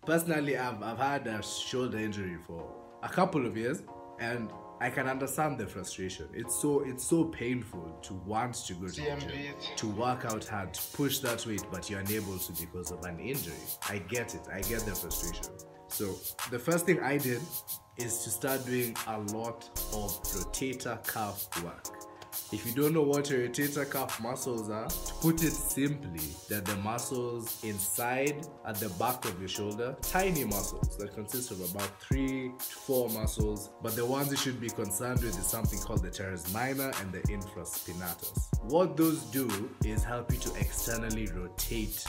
Personally, I've had a shoulder injury for a couple of years, and I can understand the frustration. It's so painful to want to go to the gym, to work out hard, to push that weight, but you're unable to because of an injury. I get it. I get the frustration. So the first thing I did is to start doing a lot of rotator cuff work. If you don't know what your rotator cuff muscles are, to put it simply, they're the muscles inside at the back of your shoulder, tiny muscles that consist of about 3 to 4 muscles, but the ones you should be concerned with is something called the teres minor and the infraspinatus. What those do is help you to externally rotate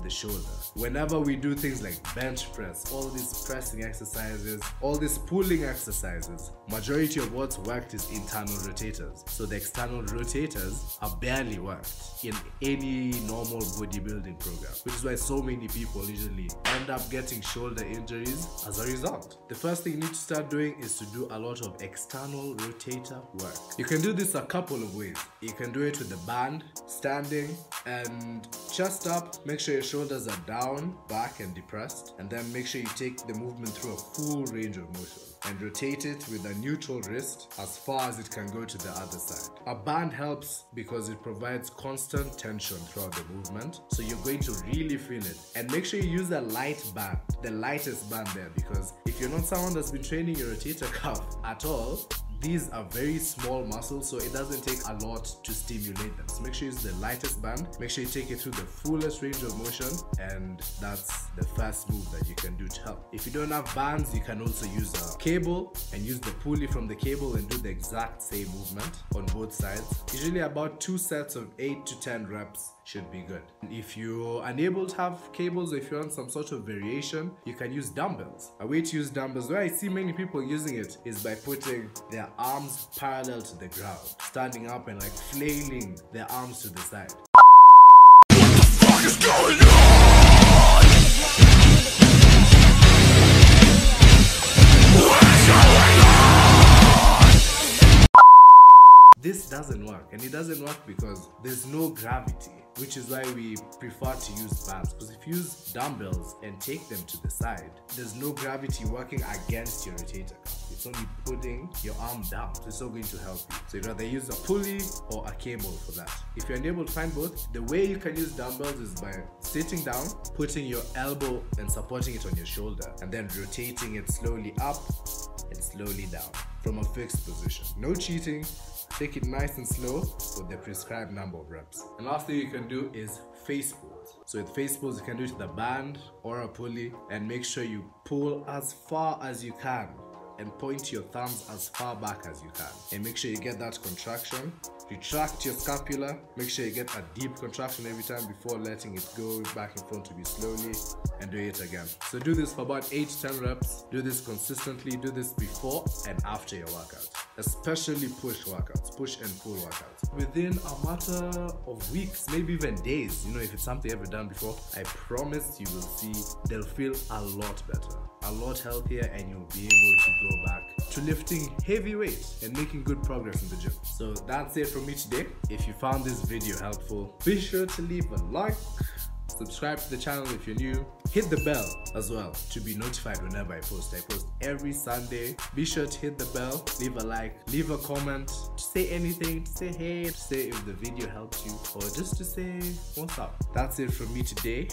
the shoulder. Whenever we do things like bench press, all these pressing exercises, all these pulling exercises, majority of what's worked is internal rotators. So the external rotators are barely worked in any normal bodybuilding program, which is why so many people usually end up getting shoulder injuries as a result. The first thing you need to start doing is to do a lot of external rotator work. You can do this a couple of ways. You can do it with the band, standing, and chest up. Make sure your shoulders are down, back, and depressed, and then make sure you take the movement through a full range of motion and rotate it with a neutral wrist as far as it can go to the other side. A band helps because it provides constant tension throughout the movement, so you're going to really feel it. And make sure you use a light band, the lightest band there, because if you're not someone that's been training your rotator cuff at all, these are very small muscles, so it doesn't take a lot to stimulate them. So make sure you use the lightest band, make sure you take it through the fullest range of motion, and that's the first move that you can do to help. If you don't have bands, you can also use a cable and use the pulley from the cable and do the exact same movement on both sides. Usually about 2 sets of 8 to 10 reps should be good. If you're unable to have cables, or if you want some sort of variation, you can use dumbbells. A way to use dumbbells, where I see many people using it, is by putting their arms parallel to the ground, standing up and like flailing their arms to the side. What the fuck is going on? What's going on? This doesn't work, and it doesn't work because there's no gravity, which is why we prefer to use bands. Because if you use dumbbells and take them to the side, there's no gravity working against your rotator cuff. It's only putting your arm down, so it's not going to help you. So you'd rather use a pulley or a cable for that. If you're unable to find both, the way you can use dumbbells is by sitting down, putting your elbow and supporting it on your shoulder, and then rotating it slowly up and slowly down from a fixed position. No cheating. Take it nice and slow for the prescribed number of reps. And last thing you can do is face pulls. So with face pulls, you can do it with a band or a pulley, and make sure you pull as far as you can and point your thumbs as far back as you can. And make sure you get that contraction. Retract your scapula. Make sure you get a deep contraction every time before letting it go back in front of you slowly, and do it again. So do this for about 8 to 10 reps. Do this consistently. Do this before and after your workout. Especially push workouts, push and pull workouts. Within a matter of weeks, maybe even days, you know, if it's something you've ever done before, I promise you will see they'll feel a lot better, a lot healthier, and you'll be able to go back to lifting heavy weights and making good progress in the gym. So that's it from me today. If you found this video helpful, be sure to leave a like, subscribe to the channel if you're new, hit the bell as well to be notified whenever I post. I post every Sunday. Be sure to hit the bell, leave a like, leave a comment, to say anything, to say hey, to say if the video helps you, or just to say what's up. That's it from me today.